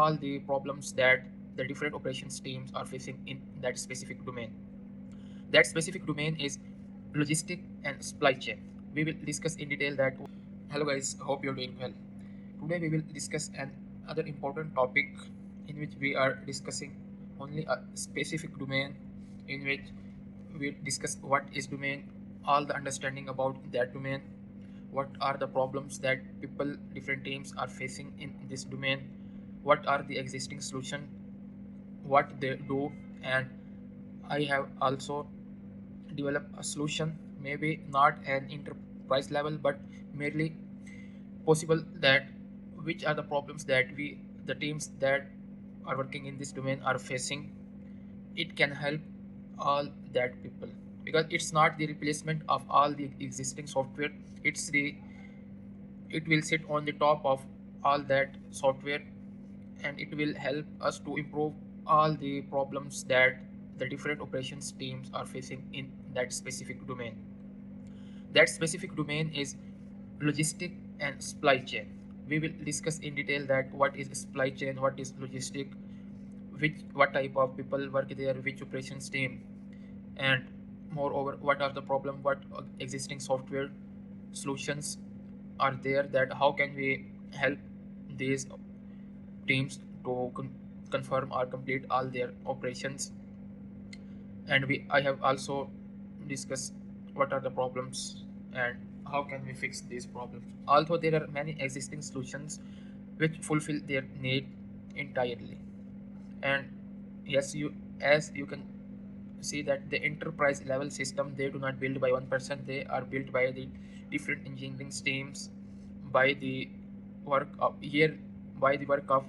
all the problems that the different operations teams are facing in that specific domain. That specific domain is logistic and supply chain. We will discuss in detail that. Hello guys, hope you're doing well. Today we will discuss another important topic in which we are discussing only a specific domain, in which we discuss what is domain, all the understanding about that domain, what are the problems that people, different teams are facing in this domain, what are the existing solution, what they do, and I have also developed a solution, maybe not an enterprise level, but merely possible that which are the problems that the teams that are working in this domain are facing. It can help all that people, because it's not the replacement of all the existing software. It will sit on the top of all that software, and it will help us to improve all the problems that the different operations teams are facing in that specific domain. That specific domain is logistic and supply chain. We will discuss in detail that what is supply chain, what is logistic, which what type of people work there, which operations team, and moreover what are the problem, what existing software solutions are there, that how can we help these teams to confirm or complete all their operations. And I have also discussed what are the problems and how can we fix these problems. Although there are many existing solutions which fulfill their need entirely. And yes, you as you can see that the enterprise level system, they do not build by one person, they are built by the different engineering teams, by the work of year by the work of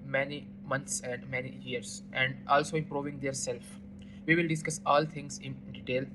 many months and many years, and also improving their self. We will discuss all things in detail.